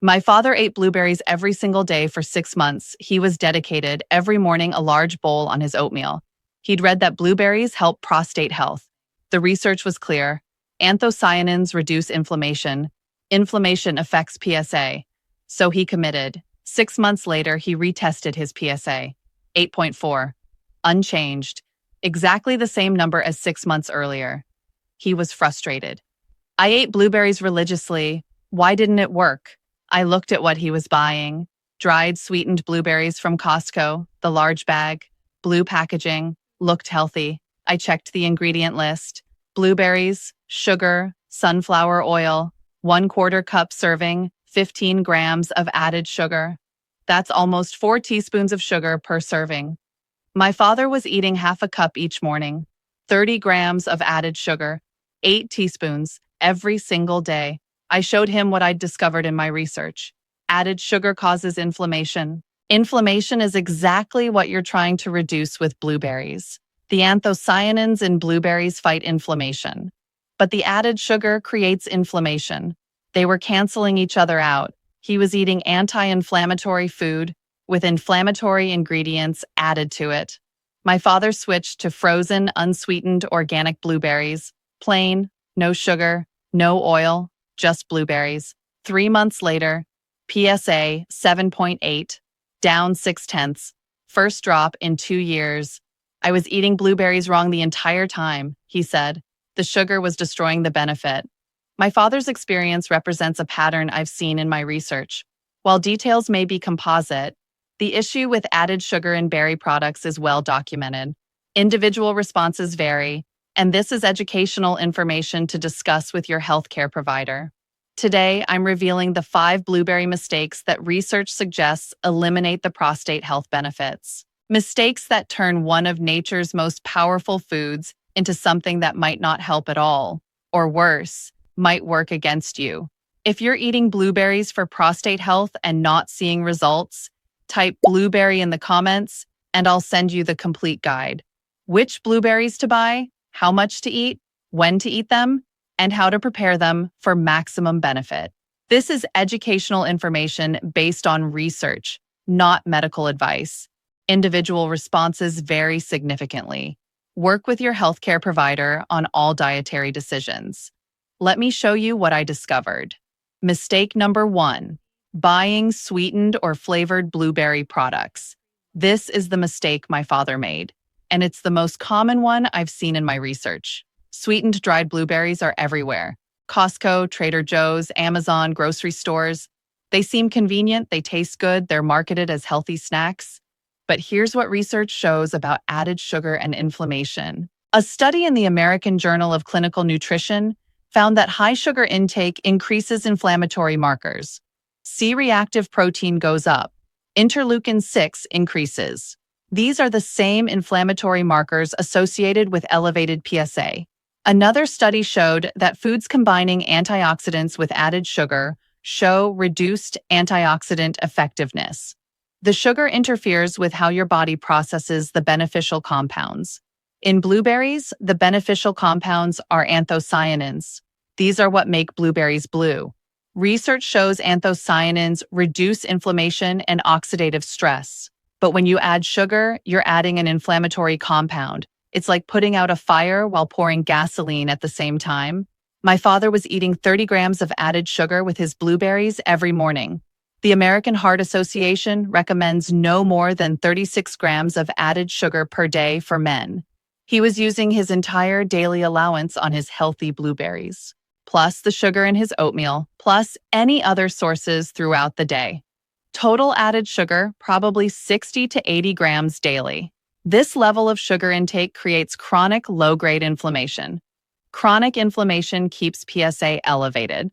My father ate blueberries every single day for 6 months. He was dedicated, every morning a large bowl on his oatmeal. He'd read that blueberries help prostate health. The research was clear. Anthocyanins reduce inflammation. Inflammation affects PSA. So he committed. 6 months later, he retested his PSA. 8.4. Unchanged. Exactly the same number as 6 months earlier. He was frustrated. I ate blueberries religiously. Why didn't it work? I looked at what he was buying. Dried, sweetened blueberries from Costco, the large bag, blue packaging, looked healthy. I checked the ingredient list. Blueberries, sugar, sunflower oil, 1/4 cup serving, 15 grams of added sugar. That's almost 4 teaspoons of sugar per serving. My father was eating half a cup each morning, 30 grams of added sugar, 8 teaspoons every single day. I showed him what I'd discovered in my research. Added sugar causes inflammation. Inflammation is exactly what you're trying to reduce with blueberries. The anthocyanins in blueberries fight inflammation, but the added sugar creates inflammation. They were canceling each other out. He was eating anti-inflammatory food with inflammatory ingredients added to it. My father switched to frozen, unsweetened organic blueberries, plain, no sugar, no oil, just blueberries. 3 months later, PSA 7.8, down 0.6, first drop in 2 years. I was eating blueberries wrong the entire time, he said. The sugar was destroying the benefit. My father's experience represents a pattern I've seen in my research. While details may be composite, the issue with added sugar in berry products is well documented. Individual responses vary, and this is educational information to discuss with your healthcare provider. Today, I'm revealing the 5 blueberry mistakes that research suggests eliminate the prostate health benefits. Mistakes that turn one of nature's most powerful foods into something that might not help at all, or worse, might work against you. If you're eating blueberries for prostate health and not seeing results, type blueberry in the comments and I'll send you the complete guide. Which blueberries to buy, how much to eat, when to eat them, and how to prepare them for maximum benefit. This is educational information based on research, not medical advice. Individual responses vary significantly. Work with your healthcare provider on all dietary decisions. Let me show you what I discovered. Mistake number 1, buying sweetened or flavored blueberry products. This is the mistake my father made, and it's the most common one I've seen in my research. Sweetened dried blueberries are everywhere. Costco, Trader Joe's, Amazon, grocery stores. They seem convenient, they taste good, they're marketed as healthy snacks. But here's what research shows about added sugar and inflammation. A study in the American Journal of Clinical Nutrition found that high sugar intake increases inflammatory markers. C-reactive protein goes up. Interleukin-6 increases. These are the same inflammatory markers associated with elevated PSA. Another study showed that foods combining antioxidants with added sugar show reduced antioxidant effectiveness. The sugar interferes with how your body processes the beneficial compounds. In blueberries, the beneficial compounds are anthocyanins. These are what make blueberries blue. Research shows anthocyanins reduce inflammation and oxidative stress. But when you add sugar, you're adding an inflammatory compound. It's like putting out a fire while pouring gasoline at the same time. My father was eating 30 grams of added sugar with his blueberries every morning. The American Heart Association recommends no more than 36 grams of added sugar per day for men. He was using his entire daily allowance on his healthy blueberries, plus the sugar in his oatmeal, plus any other sources throughout the day. Total added sugar, probably 60 to 80 grams daily. This level of sugar intake creates chronic low-grade inflammation. Chronic inflammation keeps PSA elevated.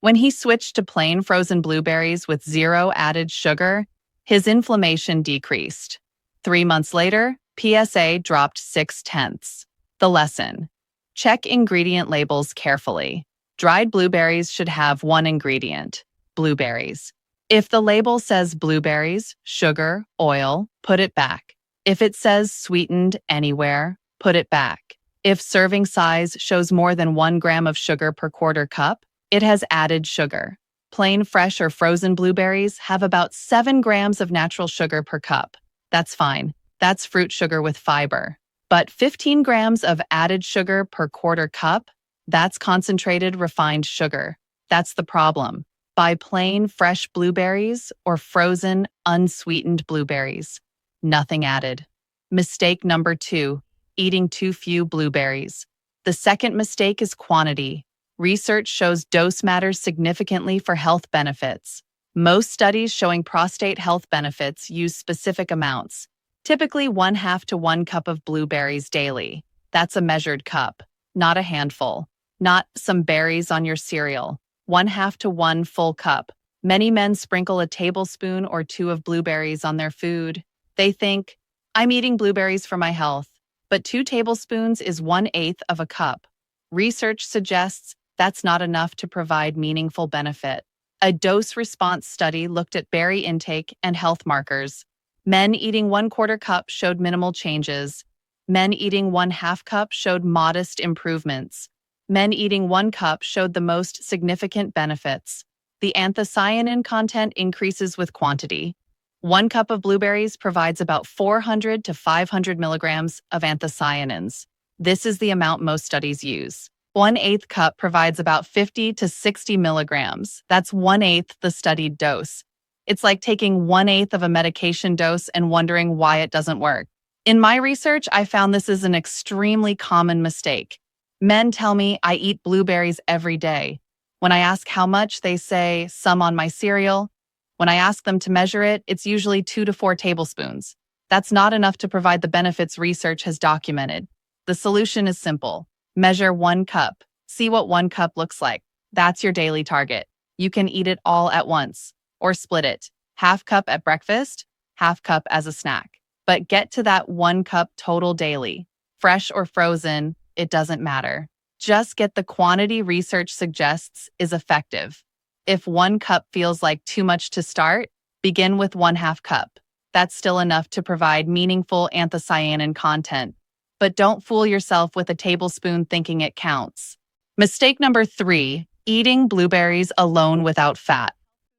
When he switched to plain frozen blueberries with 0 added sugar, his inflammation decreased. 3 months later, PSA dropped 0.6. The lesson: check ingredient labels carefully. Dried blueberries should have one ingredient: blueberries. If the label says blueberries, sugar, oil, put it back. If it says sweetened anywhere, put it back. If serving size shows more than 1 gram of sugar per 1/4 cup, it has added sugar. Plain fresh or frozen blueberries have about 7 grams of natural sugar per cup. That's fine. That's fruit sugar with fiber. But 15 grams of added sugar per quarter cup? That's concentrated refined sugar. That's the problem. Buy plain fresh blueberries or frozen unsweetened blueberries. Nothing added. Mistake number 2, eating too few blueberries. The second mistake is quantity. Research shows dose matters significantly for health benefits. Most studies showing prostate health benefits use specific amounts, typically 1/2 to 1 cup of blueberries daily. That's a measured cup, not a handful. Not some berries on your cereal. 1/2 to 1 full cup. Many men sprinkle a tablespoon or 2 of blueberries on their food. They think, I'm eating blueberries for my health, but 2 tablespoons is 1/8 of a cup. Research suggests that's not enough to provide meaningful benefit. A dose-response study looked at berry intake and health markers. Men eating 1/4 cup showed minimal changes. Men eating 1/2 cup showed modest improvements. Men eating 1 cup showed the most significant benefits. The anthocyanin content increases with quantity. 1 cup of blueberries provides about 400 to 500 milligrams of anthocyanins. This is the amount most studies use. 1/8 cup provides about 50 to 60 milligrams. That's 1/8 the studied dose. It's like taking 1/8 of a medication dose and wondering why it doesn't work. In my research, I found this is an extremely common mistake. Men tell me I eat blueberries every day. When I ask how much, they say some on my cereal. When I ask them to measure it, it's usually 2 to 4 tablespoons. That's not enough to provide the benefits research has documented. The solution is simple. Measure 1 cup. See what 1 cup looks like. That's your daily target. You can eat it all at once, or split it. 1/2 cup at breakfast, 1/2 cup as a snack. But get to that 1 cup total daily. Fresh or frozen, it doesn't matter. Just get the quantity research suggests is effective. If 1 cup feels like too much to start, begin with 1/2 cup. That's still enough to provide meaningful anthocyanin content. But don't fool yourself with a tablespoon thinking it counts. Mistake number 3, eating blueberries alone without fat.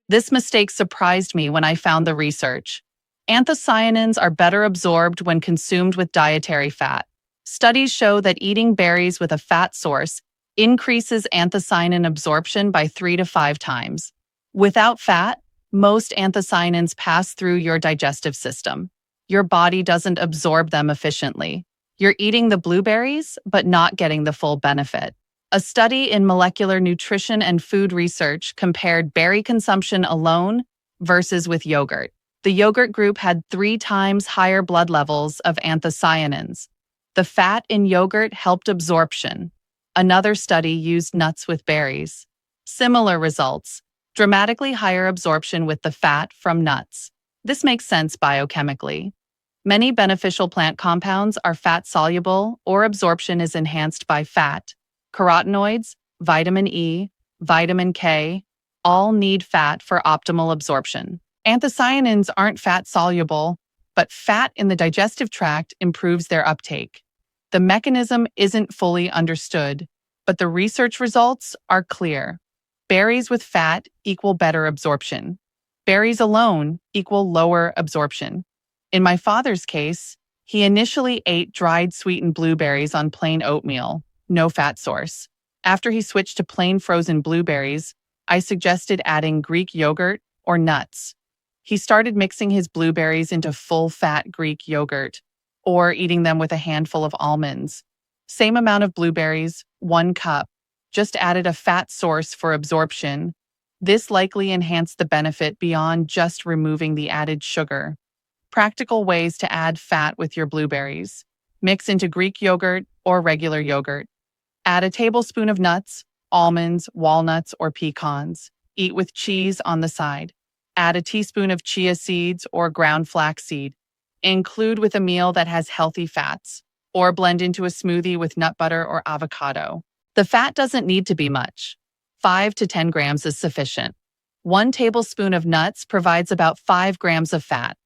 This mistake surprised me when I found the research. Anthocyanins are better absorbed when consumed with dietary fat. Studies show that eating berries with a fat source increases anthocyanin absorption by 3 to 5 times. Without fat, most anthocyanins pass through your digestive system. Your body doesn't absorb them efficiently. You're eating the blueberries, but not getting the full benefit. A study in molecular nutrition and food research compared berry consumption alone versus with yogurt. The yogurt group had 3 times higher blood levels of anthocyanins. The fat in yogurt helped absorption. Another study used nuts with berries. Similar results, dramatically higher absorption with the fat from nuts. This makes sense biochemically. Many beneficial plant compounds are fat-soluble or absorption is enhanced by fat. Carotenoids, vitamin E, vitamin K, all need fat for optimal absorption. Anthocyanins aren't fat-soluble, but fat in the digestive tract improves their uptake. The mechanism isn't fully understood, but the research results are clear. Berries with fat equal better absorption. Berries alone equal lower absorption. In my father's case, he initially ate dried sweetened blueberries on plain oatmeal, no fat source. After he switched to plain frozen blueberries, I suggested adding Greek yogurt or nuts. He started mixing his blueberries into full-fat Greek yogurt, or eating them with a handful of almonds. Same amount of blueberries, 1 cup, just added a fat source for absorption. This likely enhanced the benefit beyond just removing the added sugar. Practical ways to add fat with your blueberries. Mix into Greek yogurt or regular yogurt. Add a tablespoon of nuts, almonds, walnuts, or pecans. Eat with cheese on the side. Add a teaspoon of chia seeds or ground flaxseed. Include with a meal that has healthy fats, or blend into a smoothie with nut butter or avocado. The fat doesn't need to be much. 5 to 10 grams is sufficient. 1 tablespoon of nuts provides about 5 grams of fat.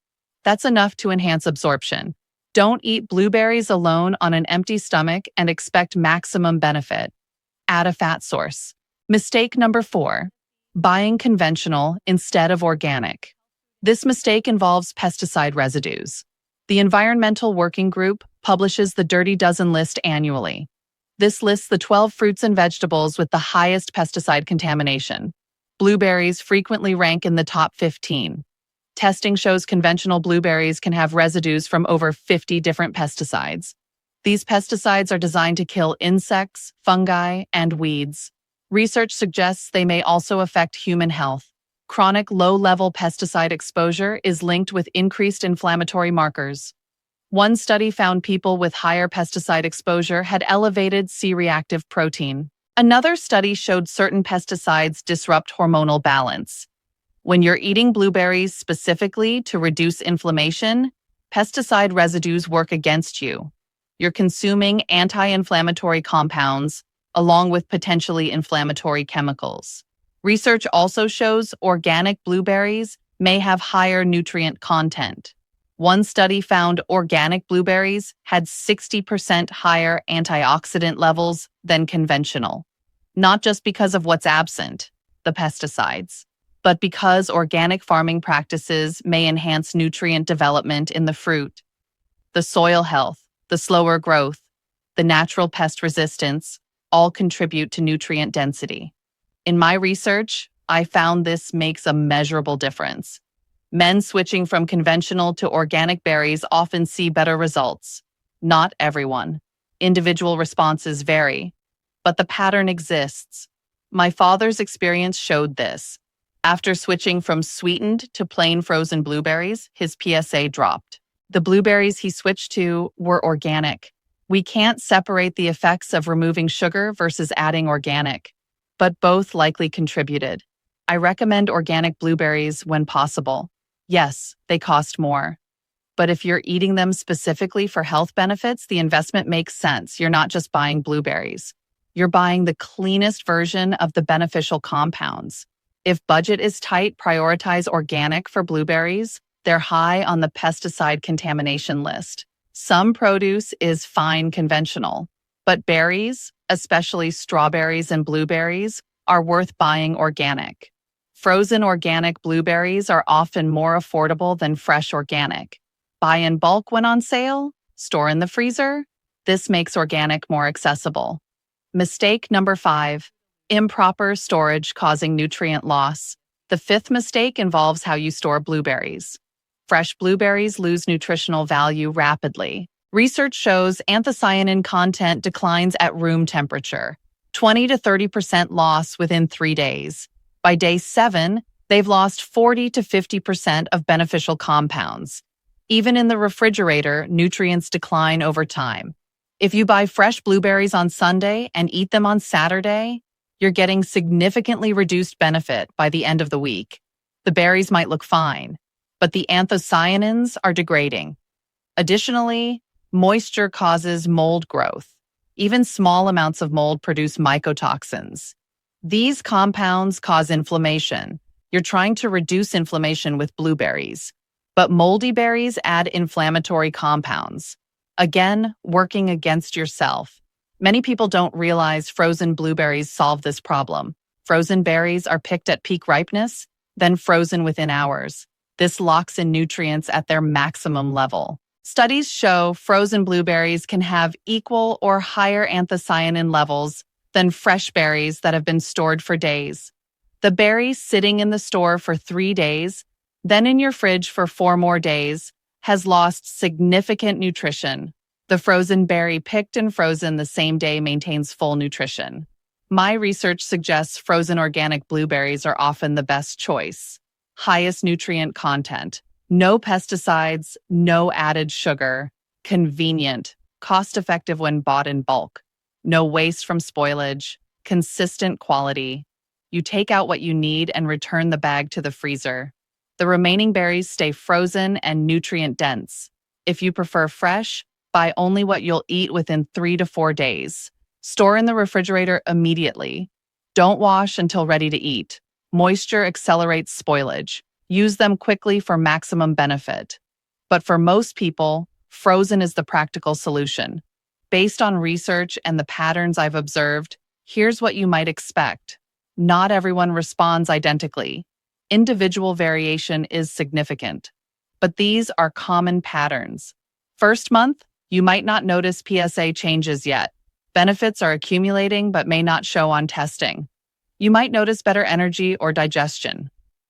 That's enough to enhance absorption. Don't eat blueberries alone on an empty stomach and expect maximum benefit. Add a fat source. Mistake number 4, Buying conventional instead of organic. This mistake involves pesticide residues. The Environmental Working Group publishes the Dirty Dozen list annually. This lists the 12 fruits and vegetables with the highest pesticide contamination. Blueberries frequently rank in the top 15. Testing shows conventional blueberries can have residues from over 50 different pesticides. These pesticides are designed to kill insects, fungi, and weeds. Research suggests they may also affect human health. Chronic low-level pesticide exposure is linked with increased inflammatory markers. One study found people with higher pesticide exposure had elevated C-reactive protein. Another study showed certain pesticides disrupt hormonal balance. When you're eating blueberries specifically to reduce inflammation, pesticide residues work against you. You're consuming anti-inflammatory compounds along with potentially inflammatory chemicals. Research also shows organic blueberries may have higher nutrient content. One study found organic blueberries had 60% higher antioxidant levels than conventional, not just because of what's absent, the pesticides, but because organic farming practices may enhance nutrient development in the fruit. The soil health, the slower growth, the natural pest resistance all contribute to nutrient density. In my research, I found this makes a measurable difference. Men switching from conventional to organic berries often see better results. Not everyone. Individual responses vary, but the pattern exists. My father's experience showed this. After switching from sweetened to plain frozen blueberries, his PSA dropped. The blueberries he switched to were organic. We can't separate the effects of removing sugar versus adding organic, but both likely contributed. I recommend organic blueberries when possible. Yes, they cost more. But if you're eating them specifically for health benefits, the investment makes sense. You're not just buying blueberries. You're buying the cleanest version of the beneficial compounds. If budget is tight, prioritize organic for blueberries. They're high on the pesticide contamination list. Some produce is fine conventional, but berries, especially strawberries and blueberries, are worth buying organic. Frozen organic blueberries are often more affordable than fresh organic. Buy in bulk when on sale, store in the freezer. This makes organic more accessible. Mistake number 5, improper storage causing nutrient loss. The 5th mistake involves how you store blueberries. Fresh blueberries lose nutritional value rapidly. Research shows anthocyanin content declines at room temperature, 20 to 30% loss within 3 days. By day 7, they've lost 40 to 50% of beneficial compounds. Even in the refrigerator, nutrients decline over time. If you buy fresh blueberries on Sunday and eat them on Saturday, you're getting significantly reduced benefit by the end of the week. The berries might look fine, but the anthocyanins are degrading. Additionally, moisture causes mold growth. Even small amounts of mold produce mycotoxins. These compounds cause inflammation. You're trying to reduce inflammation with blueberries, but moldy berries add inflammatory compounds. Again, working against yourself. Many people don't realize frozen blueberries solve this problem. Frozen berries are picked at peak ripeness, then frozen within hours. This locks in nutrients at their maximum level. Studies show frozen blueberries can have equal or higher anthocyanin levels than fresh berries that have been stored for days. The berry sitting in the store for 3 days, then in your fridge for 4 more days, has lost significant nutrition. The frozen berry picked and frozen the same day maintains full nutrition. My research suggests frozen organic blueberries are often the best choice. Highest nutrient content, no pesticides, no added sugar, convenient, cost-effective when bought in bulk, no waste from spoilage, consistent quality. You take out what you need and return the bag to the freezer. The remaining berries stay frozen and nutrient-dense. If you prefer fresh, buy only what you'll eat within 3 to 4 days. Store in the refrigerator immediately. Don't wash until ready to eat. Moisture accelerates spoilage. Use them quickly for maximum benefit. But for most people, frozen is the practical solution. Based on research and the patterns I've observed, here's what you might expect. Not everyone responds identically. Individual variation is significant. But these are common patterns. First month, you might not notice PSA changes yet. Benefits are accumulating but may not show on testing. You might notice better energy or digestion.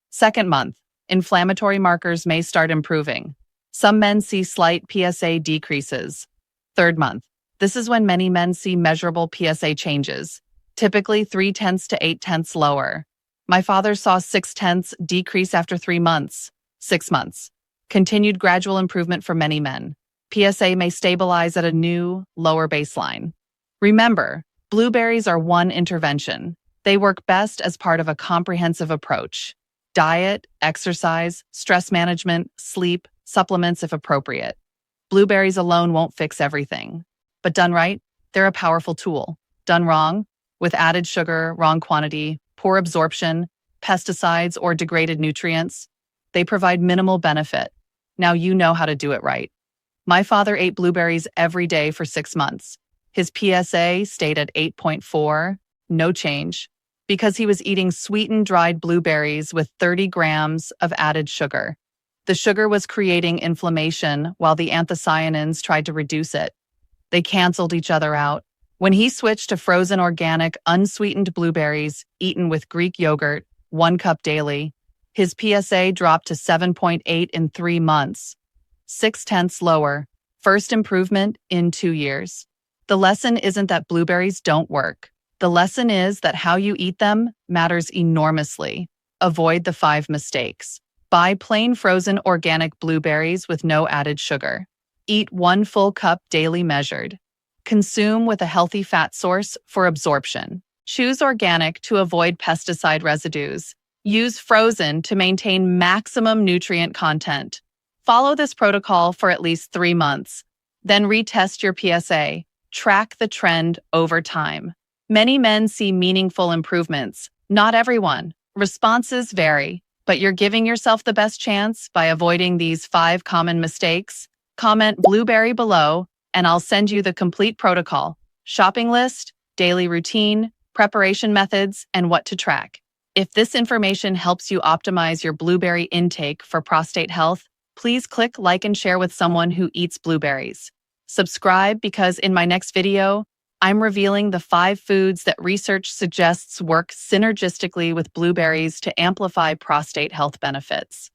Second month, inflammatory markers may start improving. Some men see slight PSA decreases. Third month, this is when many men see measurable PSA changes, typically 0.3 to 0.8 lower. My father saw 0.6 decrease after 3 months. 6 months. Continued gradual improvement for many men. PSA may stabilize at a new, lower baseline. Remember, blueberries are one intervention. They work best as part of a comprehensive approach. Diet, exercise, stress management, sleep, supplements if appropriate. Blueberries alone won't fix everything. But done right, they're a powerful tool. Done wrong, with added sugar, wrong quantity, poor absorption, pesticides, or degraded nutrients, they provide minimal benefit. Now you know how to do it right. My father ate blueberries every day for 6 months. His PSA stayed at 8.4, no change, because he was eating sweetened dried blueberries with 30 grams of added sugar. The sugar was creating inflammation while the anthocyanins tried to reduce it. They canceled each other out. When he switched to frozen organic, unsweetened blueberries eaten with Greek yogurt, 1 cup daily, his PSA dropped to 7.8 in 3 months, 0.6 lower, first improvement in 2 years. The lesson isn't that blueberries don't work. The lesson is that how you eat them matters enormously. Avoid the 5 mistakes. Buy plain frozen organic blueberries with no added sugar. Eat 1 full cup daily measured. Consume with a healthy fat source for absorption. Choose organic to avoid pesticide residues. Use frozen to maintain maximum nutrient content. Follow this protocol for at least 3 months. Then retest your PSA. Track the trend over time. Many men see meaningful improvements. Not everyone. Responses vary, but you're giving yourself the best chance by avoiding these 5 common mistakes. Comment blueberry below, and I'll send you the complete protocol, shopping list, daily routine, preparation methods, and what to track. If this information helps you optimize your blueberry intake for prostate health, please click like and share with someone who eats blueberries. Subscribe because in my next video, I'm revealing the 5 foods that research suggests work synergistically with blueberries to amplify prostate health benefits.